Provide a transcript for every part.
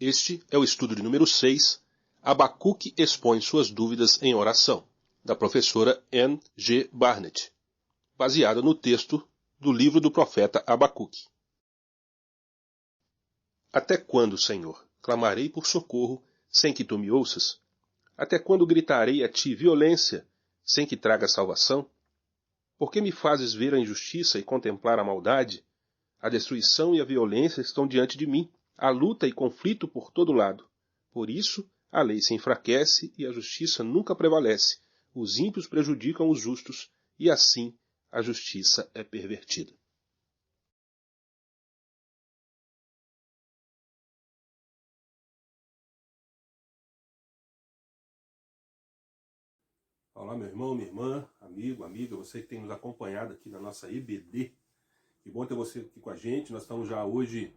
Este é o estudo de número 6, Abacuque expõe suas dúvidas em oração, da professora Ann G. Barnett, baseada no texto do livro do profeta Abacuque. Até quando, Senhor, clamarei por socorro sem que tu me ouças? Até quando gritarei a ti violência sem que traga salvação? Por que me fazes ver a injustiça e contemplar a maldade? A destruição e a violência estão diante de mim, há luta e conflito por todo lado. Por isso, a lei se enfraquece e a justiça nunca prevalece. Os ímpios prejudicam os justos e assim a justiça é pervertida. Olá, meu irmão, minha irmã, amigo, amiga, você que tem nos acompanhado aqui na nossa EBD. Que bom ter você aqui com a gente. Nós estamos já hoje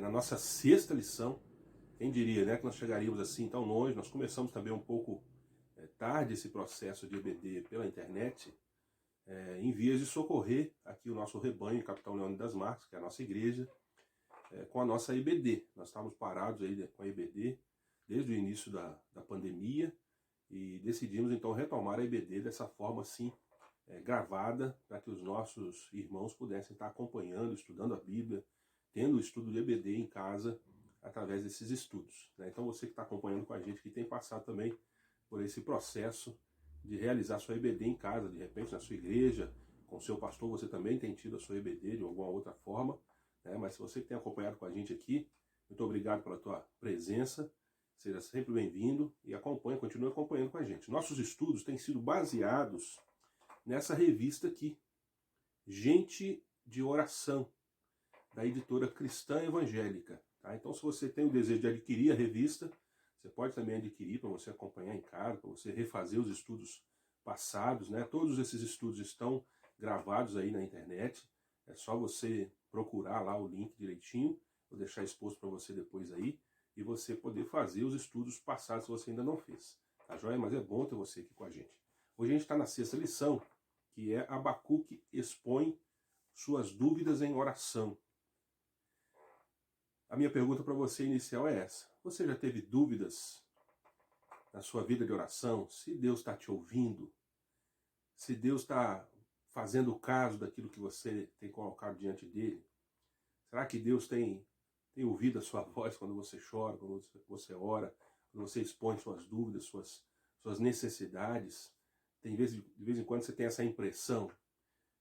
na nossa 6ª lição. Quem diria, né, que nós chegaríamos assim tão longe. Nós começamos também um pouco tarde esse processo de EBD pela internet, em vias de socorrer aqui o nosso rebanho em Capitão Leônidas das Marques, que é a nossa igreja, com a nossa EBD. Nós estávamos parados aí com a EBD desde o início da pandemia e decidimos então retomar a EBD dessa forma assim, gravada, para que os nossos irmãos pudessem estar acompanhando, estudando a Bíblia, tendo o estudo de EBD em casa, através desses estudos. Então você que está acompanhando com a gente, que tem passado também por esse processo de realizar sua EBD em casa, de repente na sua igreja, com o seu pastor, você também tem tido a sua EBD de alguma outra forma, mas se você que tem acompanhado com a gente aqui, muito obrigado pela tua presença, seja sempre bem-vindo e continue acompanhando com a gente. Nossos estudos têm sido baseados nessa revista aqui, Gente de Oração, da editora Cristã Evangélica. Então, se você tem o desejo de adquirir a revista, você pode também adquirir para você acompanhar em casa, para você refazer os estudos passados. Todos esses estudos estão gravados aí na internet. É só você procurar lá o link direitinho. Vou deixar exposto para você depois aí. E você poder fazer os estudos passados se você ainda não fez. Tá joia? Mas é bom ter você aqui com a gente. Hoje a gente está na 6ª lição, que é Abacuque expõe suas dúvidas em oração. A minha pergunta para você inicial é essa. Você já teve dúvidas na sua vida de oração? Se Deus está te ouvindo? Se Deus está fazendo caso daquilo que você tem colocado diante dele? Será que Deus tem ouvido a sua voz quando você chora, quando você ora, quando você expõe suas dúvidas, suas necessidades? De vez em quando você tem essa impressão.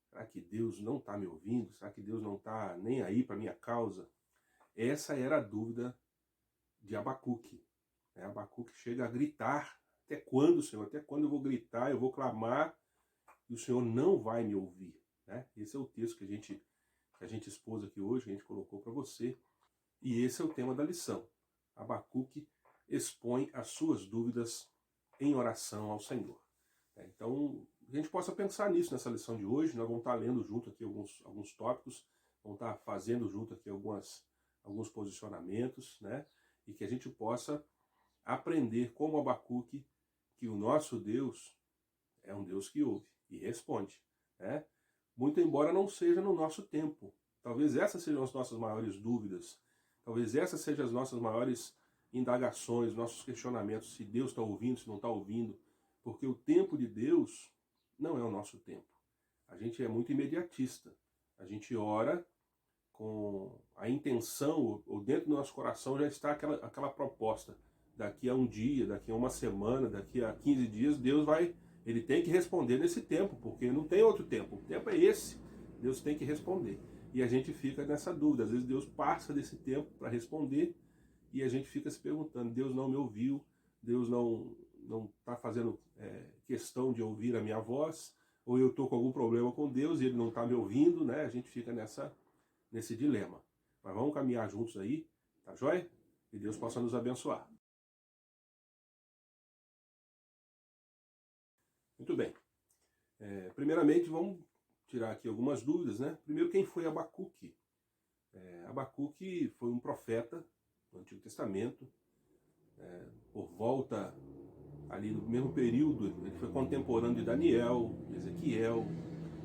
Será que Deus não está me ouvindo? Será que Deus não está nem aí para a minha causa? Essa era a dúvida de Abacuque. Abacuque chega a gritar: até quando, Senhor? Até quando eu vou gritar, eu vou clamar e o Senhor não vai me ouvir? Esse é o texto que a gente expôs aqui hoje, que a gente colocou para você. E esse é o tema da lição. Abacuque expõe as suas dúvidas em oração ao Senhor. Então, a gente possa pensar nisso nessa lição de hoje. Nós vamos estar lendo junto aqui alguns tópicos, vamos estar fazendo junto aqui alguns posicionamentos, e que a gente possa aprender como Abacuque que o nosso Deus é um Deus que ouve e responde. Muito embora não seja no nosso tempo. Talvez essas sejam as nossas maiores dúvidas, talvez essas sejam as nossas maiores indagações, nossos questionamentos, se Deus está ouvindo, se não está ouvindo, porque o tempo de Deus não é o nosso tempo. A gente é muito imediatista, a gente ora com a intenção, ou dentro do nosso coração já está aquela proposta. Daqui a um dia, daqui a uma semana, daqui a 15 dias, ele tem que responder nesse tempo, porque não tem outro tempo. O tempo é esse, Deus tem que responder. E a gente fica nessa dúvida, às vezes Deus passa desse tempo para responder, e a gente fica se perguntando: Deus não me ouviu, Deus não está fazendo questão de ouvir a minha voz, ou eu estou com algum problema com Deus e Ele não está me ouvindo, A gente fica nesse dilema. Mas vamos caminhar juntos aí, tá joia? E Deus possa nos abençoar. Muito bem. Primeiramente, vamos tirar aqui algumas dúvidas, Primeiro, quem foi Abacuque? Abacuque foi um profeta do Antigo Testamento, por volta ali do mesmo período. Ele foi contemporâneo de Daniel, Ezequiel,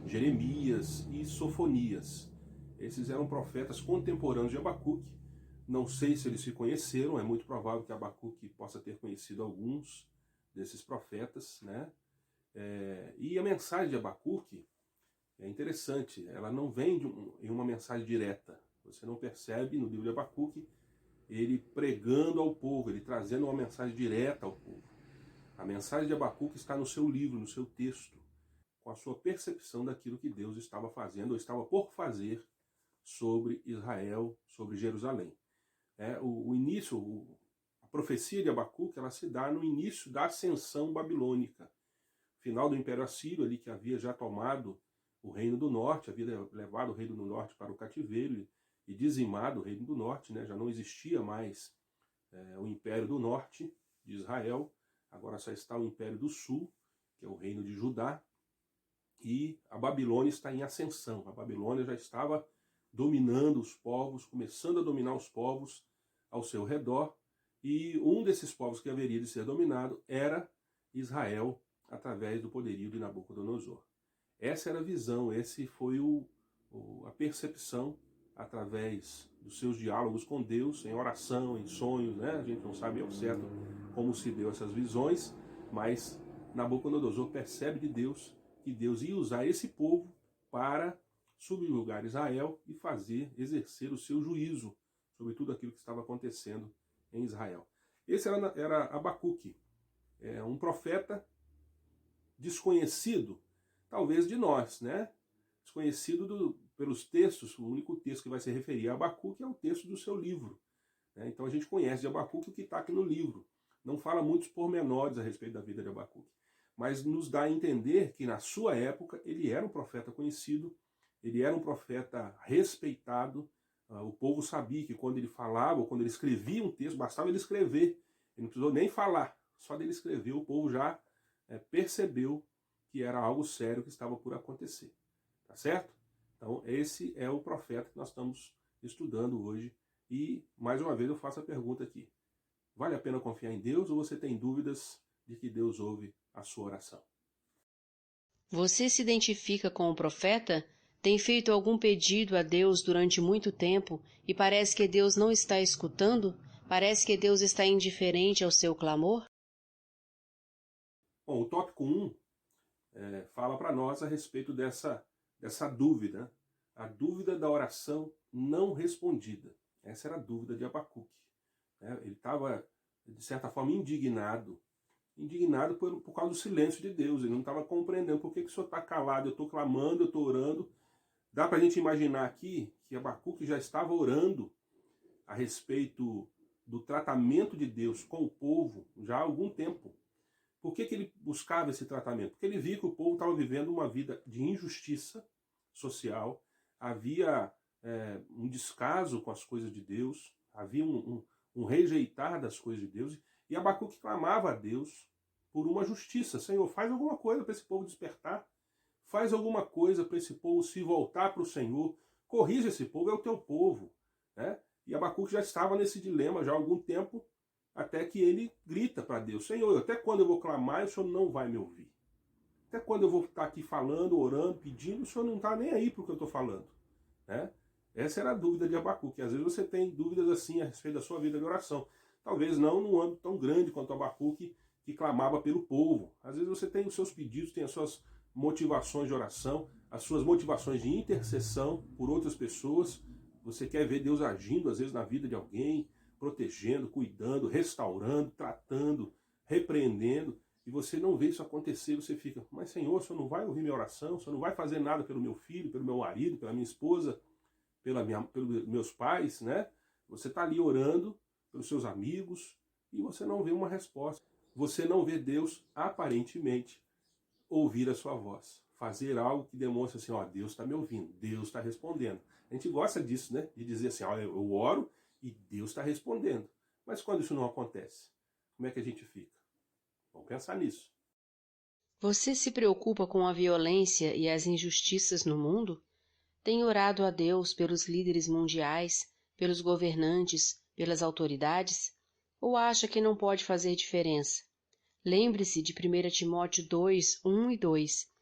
Jeremias e Sofonias. Esses eram profetas contemporâneos de Abacuque, Não sei se eles se conheceram, é muito provável que Abacuque possa ter conhecido alguns desses profetas, né? E a mensagem de Abacuque é interessante, ela não vem em uma mensagem direta. Você não percebe no livro de Abacuque ele pregando ao povo, ele trazendo uma mensagem direta ao povo. A mensagem de Abacuque está no seu livro, no seu texto, com a sua percepção daquilo que Deus estava fazendo ou estava por fazer sobre Israel, sobre Jerusalém. A profecia de Abacuque, ela se dá no início da ascensão babilônica, final do Império Assírio, ali que havia já tomado o Reino do Norte, havia levado o Reino do Norte para o cativeiro e dizimado o Reino do Norte, né? Já não existia mais o Império do Norte de Israel, agora só está o Império do Sul, que é o Reino de Judá, e a Babilônia está em ascensão. A Babilônia já estava dominando os povos, começando a dominar os povos ao seu redor, e um desses povos que haveria de ser dominado era Israel, através do poderio de Nabucodonosor. Essa era a visão, esse foi a percepção através dos seus diálogos com Deus, em oração, em sonhos, né? A gente não sabe ao certo como se deu essas visões, mas Nabucodonosor percebe de Deus que Deus ia usar esse povo para subjugar Israel e exercer o seu juízo sobre tudo aquilo que estava acontecendo em Israel. Esse era Abacuque, um profeta desconhecido, talvez de nós, né? Desconhecido pelos textos. O único texto que vai se referir a Abacuque é o texto do seu livro, né? Então a gente conhece de Abacuque o que está aqui no livro. Não fala muitos pormenores a respeito da vida de Abacuque, mas nos dá a entender que na sua época ele era um profeta conhecido, ele era um profeta respeitado. O povo sabia que quando ele falava, ou quando ele escrevia um texto, bastava ele escrever, ele não precisou nem falar, só dele escrever o povo já percebeu que era algo sério que estava por acontecer. Tá certo? Então esse é o profeta que nós estamos estudando hoje. E mais uma vez eu faço a pergunta aqui: vale a pena confiar em Deus ou você tem dúvidas de que Deus ouve a sua oração? Você se identifica com o profeta? Tem feito algum pedido a Deus durante muito tempo e parece que Deus não está escutando? Parece que Deus está indiferente ao seu clamor? Bom, o tópico 1 fala para nós a respeito dessa dúvida, a dúvida da oração não respondida. Essa era a dúvida de Abacuque. Ele estava, de certa forma, indignado por causa do silêncio de Deus. Ele não estava compreendendo por que o Senhor está calado. Eu estou clamando, eu estou orando. Dá para a gente imaginar aqui que Abacuque já estava orando a respeito do tratamento de Deus com o povo já há algum tempo. Por que ele buscava esse tratamento? Porque ele via que o povo estava vivendo uma vida de injustiça social, havia um descaso com as coisas de Deus, havia um rejeitar das coisas de Deus, e Abacuque clamava a Deus por uma justiça. Senhor, faz alguma coisa para esse povo despertar, faz alguma coisa para esse povo se voltar para o Senhor, corrija esse povo, é o teu povo. Né? E Abacuque já estava nesse dilema já há algum tempo, até que ele grita para Deus: Senhor, até quando eu vou clamar e o Senhor não vai me ouvir? Até quando eu vou estar aqui falando, orando, pedindo, o Senhor não está nem aí para o que eu estou falando? Né? Essa era a dúvida de Abacuque. Às vezes você tem dúvidas assim a respeito da sua vida de oração. Talvez não num âmbito tão grande quanto Abacuque, que clamava pelo povo. Às vezes você tem os seus pedidos, tem as suas motivações de oração, as suas motivações de intercessão por outras pessoas. Você quer ver Deus agindo, às vezes, na vida de alguém, protegendo, cuidando, restaurando, tratando, repreendendo, e você não vê isso acontecer. Você fica: mas Senhor, o Senhor não vai ouvir minha oração? O Senhor não vai fazer nada pelo meu filho, pelo meu marido, pela minha esposa, pelos meus pais, né? Você está ali orando pelos seus amigos e você não vê uma resposta. Você não vê Deus, aparentemente, ouvir a sua voz, fazer algo que demonstre assim: ó, Deus está me ouvindo, Deus está respondendo. A gente gosta disso, né? De dizer assim: ó, eu oro e Deus está respondendo. Mas quando isso não acontece, como é que a gente fica? Vamos pensar nisso. Você se preocupa com a violência e as injustiças no mundo? Tem orado a Deus pelos líderes mundiais, pelos governantes, pelas autoridades? Ou acha que não pode fazer diferença? Lembre-se de 1 Timóteo 2, 1 e 2.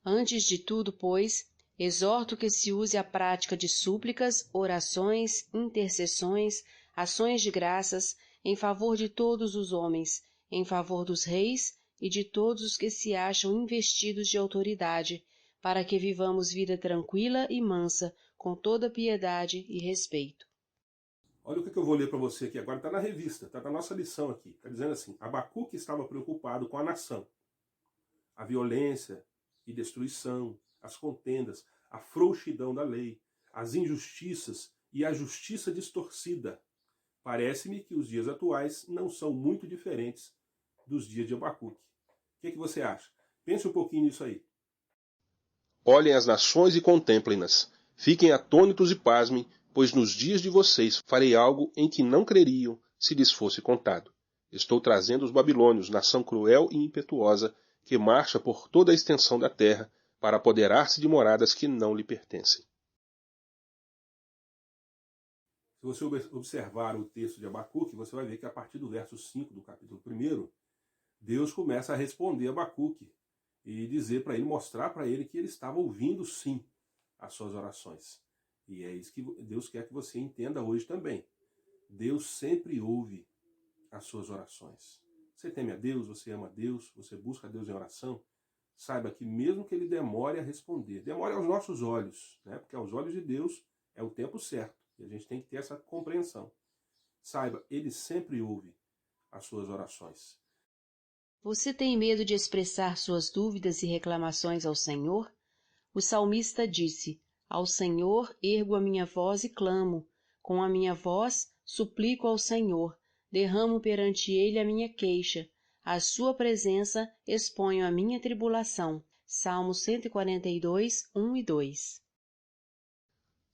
Antes de tudo, pois, exorto que se use a prática de súplicas, orações, intercessões, ações de graças em favor de todos os homens, em favor dos reis e de todos os que se acham investidos de autoridade, para que vivamos vida tranquila e mansa, com toda piedade e respeito. Olha o que eu vou ler para você aqui agora, está na revista, está na nossa lição aqui. Está dizendo assim: Abacuque estava preocupado com a nação, a violência e destruição, as contendas, a frouxidão da lei, as injustiças e a justiça distorcida. Parece-me que os dias atuais não são muito diferentes dos dias de Abacuque. O que você acha? Pense um pouquinho nisso aí. Olhem as nações e contemplem-nas. Fiquem atônitos e pasmem, pois nos dias de vocês farei algo em que não creriam se lhes fosse contado. Estou trazendo os babilônios, nação cruel e impetuosa, que marcha por toda a extensão da terra para apoderar-se de moradas que não lhe pertencem. Se você observar o texto de Abacuque, você vai ver que a partir do verso 5 do capítulo 1, Deus começa a responder a Abacuque e dizer para ele, mostrar para ele que ele estava ouvindo sim as suas orações. E é isso que Deus quer que você entenda hoje também. Deus sempre ouve as suas orações. Você teme a Deus, você ama a Deus, você busca a Deus em oração, saiba que mesmo que ele demore a responder, demore aos nossos olhos, né? Porque aos olhos de Deus é o tempo certo. E a gente tem que ter essa compreensão. Saiba, ele sempre ouve as suas orações. Você tem medo de expressar suas dúvidas e reclamações ao Senhor? O salmista disse: Ao Senhor ergo a minha voz e clamo. Com a minha voz suplico ao Senhor. Derramo perante ele a minha queixa. À sua presença exponho a minha tribulação. Salmo 142, 1 e 2.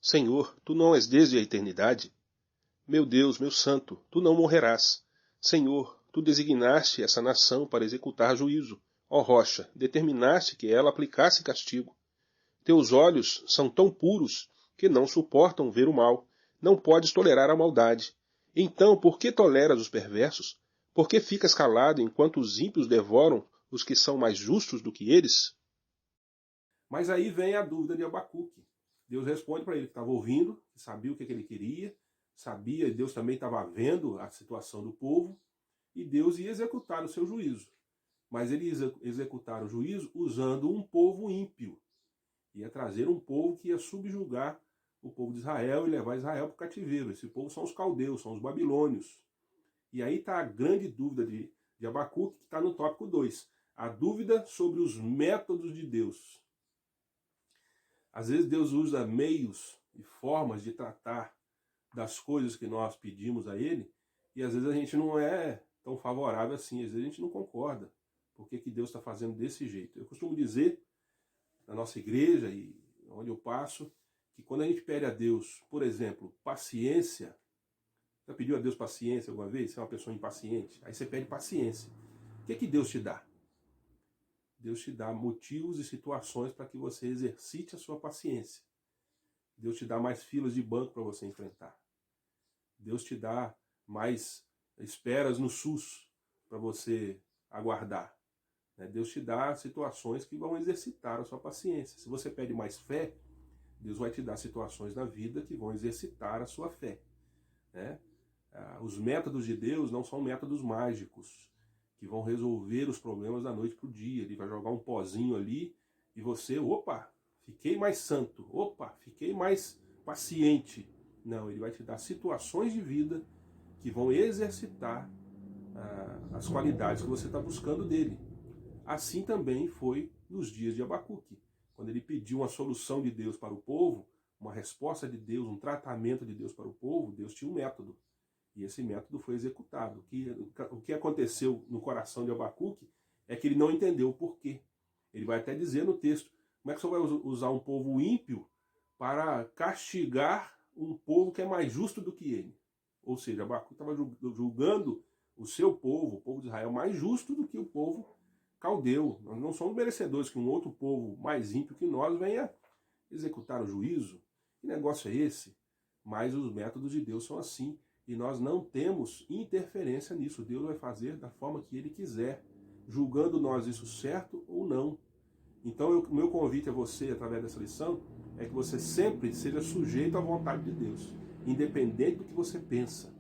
Senhor, tu não és desde a eternidade? Meu Deus, meu santo, tu não morrerás. Senhor, tu designaste essa nação para executar juízo. Ó rocha, determinaste que ela aplicasse castigo. Teus olhos são tão puros que não suportam ver o mal. Não podes tolerar a maldade. Então, por que toleras os perversos? Por que ficas calado enquanto os ímpios devoram os que são mais justos do que eles? Mas aí vem a dúvida de Abacuque. Deus responde para ele que estava ouvindo, que sabia o que ele queria, sabia, e Deus também estava vendo a situação do povo, e Deus ia executar o seu juízo. Mas ele ia executar o juízo usando um povo ímpio. Ia trazer um povo que ia subjugar o povo de Israel e levar Israel para o cativeiro. Esse povo são os caldeus, são os babilônios. E aí está a grande dúvida de Abacuque, que está no tópico 2. A dúvida sobre os métodos de Deus. Às vezes Deus usa meios e formas de tratar das coisas que nós pedimos a Ele, e às vezes a gente não é tão favorável assim, às vezes a gente não concorda. Por que Deus está fazendo desse jeito? Eu costumo dizer, na nossa igreja e onde eu passo, que quando a gente pede a Deus, por exemplo, paciência, já pediu a Deus paciência alguma vez? Você é uma pessoa impaciente? Aí você pede paciência. O que Deus te dá? Deus te dá motivos e situações para que você exercite a sua paciência. Deus te dá mais filas de banco para você enfrentar. Deus te dá mais esperas no SUS para você aguardar. Deus te dá situações que vão exercitar a sua paciência. Se você pede mais fé, Deus vai te dar situações na vida que vão exercitar a sua fé. Os métodos de Deus não são métodos mágicos, que vão resolver os problemas da noite para o dia. Ele vai jogar um pozinho ali e você, opa, fiquei mais santo, opa, fiquei mais paciente. Não, ele vai te dar situações de vida que vão exercitar as qualidades que você está buscando dele. Assim também foi nos dias de Abacuque. Quando ele pediu uma solução de Deus para o povo, uma resposta de Deus, um tratamento de Deus para o povo, Deus tinha um método. E esse método foi executado. O que aconteceu no coração de Abacuque é que ele não entendeu o porquê. Ele vai até dizer no texto, como é que você vai usar um povo ímpio para castigar um povo que é mais justo do que ele? Ou seja, Abacuque estava julgando o seu povo, o povo de Israel, mais justo do que o povo caldeu. Nós não somos merecedores que um outro povo mais ímpio que nós venha executar o juízo. Que negócio é esse? Mas os métodos de Deus são assim. E nós não temos interferência nisso. Deus vai fazer da forma que Ele quiser, julgando nós isso certo ou não. Então, o meu convite a você, através dessa lição, é que você sempre seja sujeito à vontade de Deus, independente do que você pensa.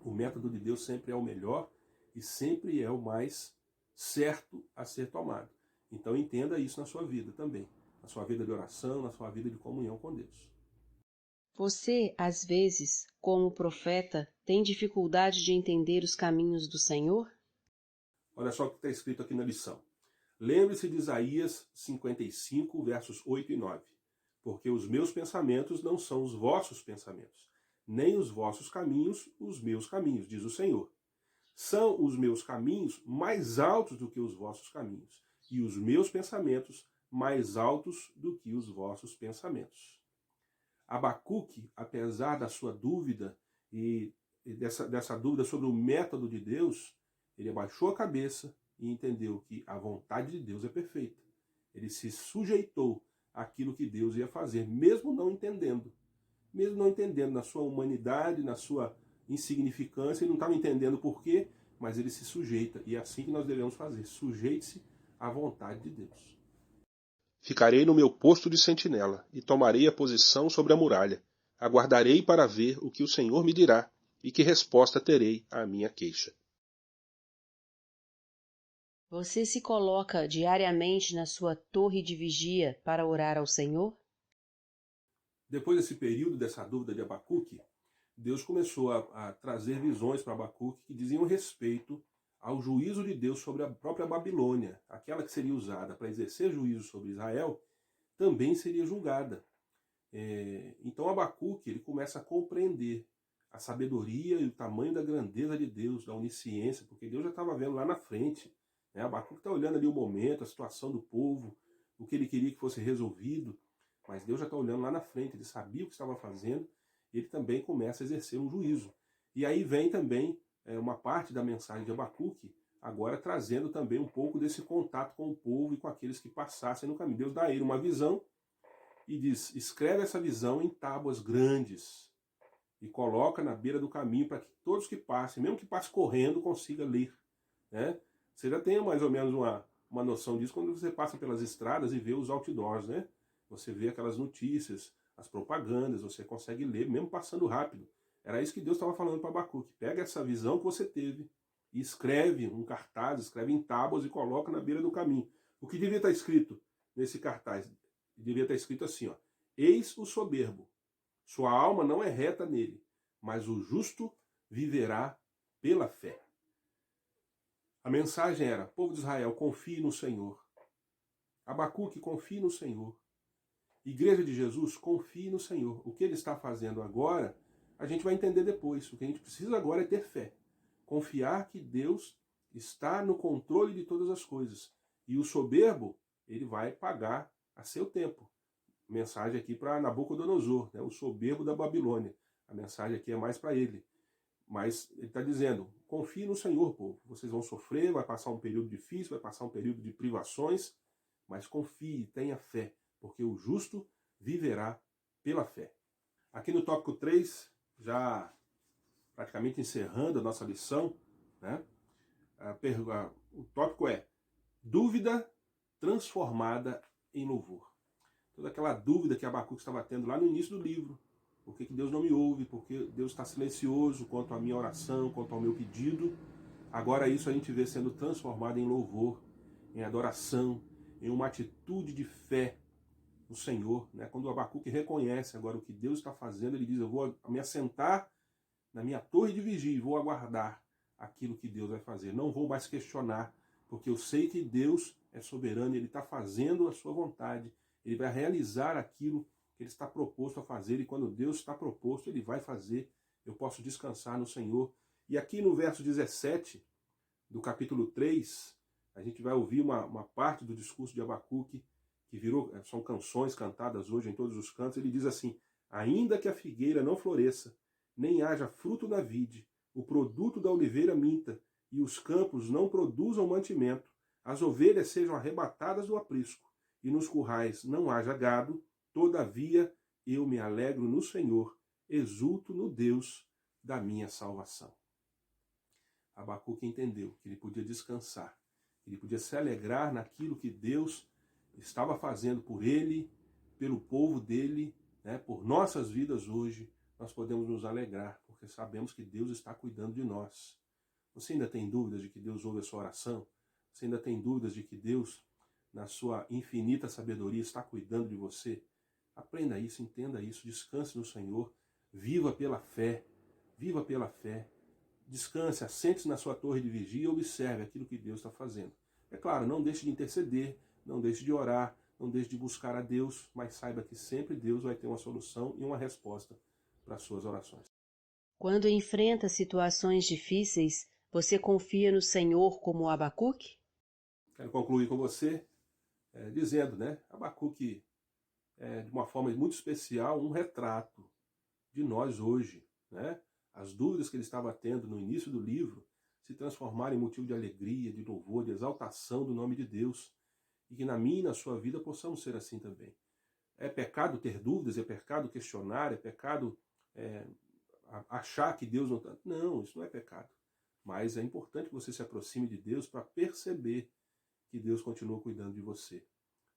O método de Deus sempre é o melhor e sempre é o mais certo a ser tomado. Então entenda isso na sua vida também, na sua vida de oração, na sua vida de comunhão com Deus. Você, às vezes, como profeta, tem dificuldade de entender os caminhos do Senhor? Olha só o que está escrito aqui na lição. Lembre-se de Isaías 55, versos 8 e 9. Porque os meus pensamentos não são os vossos pensamentos, nem os vossos caminhos os meus caminhos, diz o Senhor. São os meus caminhos mais altos do que os vossos caminhos, e os meus pensamentos mais altos do que os vossos pensamentos. Abacuque, apesar da sua dúvida e dessa dúvida sobre o método de Deus, ele abaixou a cabeça e entendeu que a vontade de Deus é perfeita. Ele se sujeitou àquilo que Deus ia fazer, mesmo não entendendo. Mesmo não entendendo na sua humanidade, na sua insignificância, ele não estava entendendo por quê, mas ele se sujeita. E é assim que nós devemos fazer. Sujeite-se à vontade de Deus. Ficarei no meu posto de sentinela e tomarei a posição sobre a muralha. Aguardarei para ver o que o Senhor me dirá e que resposta terei à minha queixa. Você se coloca diariamente na sua torre de vigia para orar ao Senhor? Depois desse período, dessa dúvida de Abacuque, Deus começou a trazer visões para Abacuque que diziam respeito ao juízo de Deus sobre a própria Babilônia. Aquela que seria usada para exercer juízo sobre Israel, também seria julgada. Então Abacuque ele começa a compreender a sabedoria e o tamanho da grandeza de Deus, da onisciência, porque Deus já estava vendo lá na frente. Abacuque está olhando ali o momento, a situação do povo, o que ele queria que fosse resolvido, mas Deus já está olhando lá na frente, ele sabia o que estava fazendo, e ele também começa a exercer um juízo. E aí vem também uma parte da mensagem de Abacuque, agora trazendo também um pouco desse contato com o povo e com aqueles que passassem no caminho. Deus dá a ele uma visão e diz, escreve essa visão em tábuas grandes e coloca na beira do caminho para que todos que passem, mesmo que passe correndo, consiga ler. Né? Você já tem mais ou menos uma noção disso quando você passa pelas estradas e vê os outdoors, né? Você vê aquelas notícias, as propagandas, você consegue ler, mesmo passando rápido. Era isso que Deus estava falando para Abacuque. Pega essa visão que você teve e escreve um cartaz, escreve em tábuas e coloca na beira do caminho. O que devia estar escrito nesse cartaz? Devia estar escrito assim, ó. Eis o soberbo, sua alma não é reta nele, mas o justo viverá pela fé. A mensagem era, povo de Israel, confie no Senhor. Abacuque, confie no Senhor. Igreja de Jesus, confie no Senhor. O que ele está fazendo agora, a gente vai entender depois. O que a gente precisa agora é ter fé. Confiar que Deus está no controle de todas as coisas. E o soberbo, ele vai pagar a seu tempo. Mensagem aqui para Nabucodonosor, né? O soberbo da Babilônia. A mensagem aqui é mais para ele. Mas ele está dizendo, confie no Senhor, povo. Vocês vão sofrer, vai passar um período difícil, vai passar um período de privações, mas confie, tenha fé, porque o justo viverá pela fé. Aqui no tópico 3, já praticamente encerrando a nossa lição, né? O tópico é dúvida transformada em louvor. Toda aquela dúvida que Abacuque estava tendo lá no início do livro. Por que Deus não me ouve? Por que Deus está silencioso quanto à minha oração, quanto ao meu pedido? Agora isso a gente vê sendo transformado em louvor, em adoração, em uma atitude de fé no Senhor. Né? Quando o Abacuque reconhece agora o que Deus está fazendo, ele diz, eu vou me assentar na minha torre de vigia e vou aguardar aquilo que Deus vai fazer. Não vou mais questionar, porque eu sei que Deus é soberano, Ele está fazendo a sua vontade, Ele vai realizar aquilo que ele está proposto a fazer, e quando Deus está proposto, ele vai fazer. Eu posso descansar no Senhor. E aqui no verso 17 do capítulo 3, a gente vai ouvir uma parte do discurso de Abacuque, que são canções cantadas hoje em todos os cantos. Ele diz assim, ainda que a figueira não floresça, nem haja fruto na vide, o produto da oliveira minta, e os campos não produzam mantimento, as ovelhas sejam arrebatadas do aprisco, e nos currais não haja gado, todavia, eu me alegro no Senhor, exulto no Deus da minha salvação. Abacuque entendeu que ele podia descansar, que ele podia se alegrar naquilo que Deus estava fazendo por ele, pelo povo dele, né, por nossas vidas hoje. Nós podemos nos alegrar, porque porque sabemos que Deus está cuidando de nós. Você ainda tem dúvidas de que Deus ouve a sua oração? Você ainda tem dúvidas de que Deus, na sua infinita sabedoria, está cuidando de você? Aprenda isso, entenda isso, descanse no Senhor, viva pela fé, viva pela fé. Descanse, assente-se na sua torre de vigia e observe aquilo que Deus está fazendo. É claro, não deixe de interceder, não deixe de orar, não deixe de buscar a Deus, mas saiba que sempre Deus vai ter uma solução e uma resposta para as suas orações. Quando enfrenta situações difíceis, você confia no Senhor como Abacuque? Quero concluir com você dizendo, Abacuque é, de uma forma muito especial, um retrato de nós hoje, né? As dúvidas que ele estava tendo no início do livro se transformaram em motivo de alegria, de louvor, de exaltação do nome de Deus. E que na minha e na sua vida possamos ser assim também. É pecado ter dúvidas, é pecado questionar, é pecado achar que Deus não está... Não, isso não é pecado. Mas é importante que você se aproxime de Deus para perceber que Deus continua cuidando de você.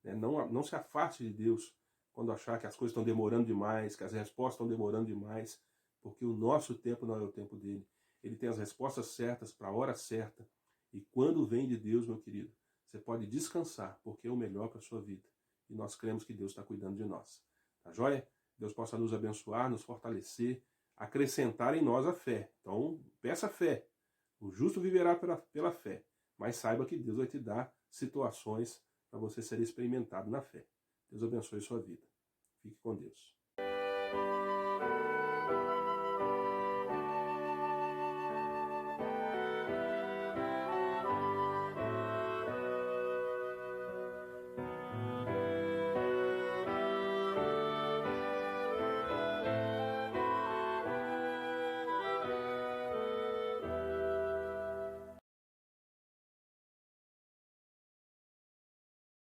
Não se afaste de Deus quando achar que as coisas estão demorando demais, que as respostas estão demorando demais, porque o nosso tempo não é o tempo dele. Ele tem as respostas certas para a hora certa. E quando vem de Deus, meu querido, você pode descansar, porque é o melhor para a sua vida. E nós cremos que Deus está cuidando de nós. Tá joia? Deus possa nos abençoar, nos fortalecer, acrescentar em nós a fé. Então, peça fé. O justo viverá pela fé. Mas saiba que Deus vai te dar situações para você ser experimentado na fé. Deus abençoe sua vida. Fique com Deus.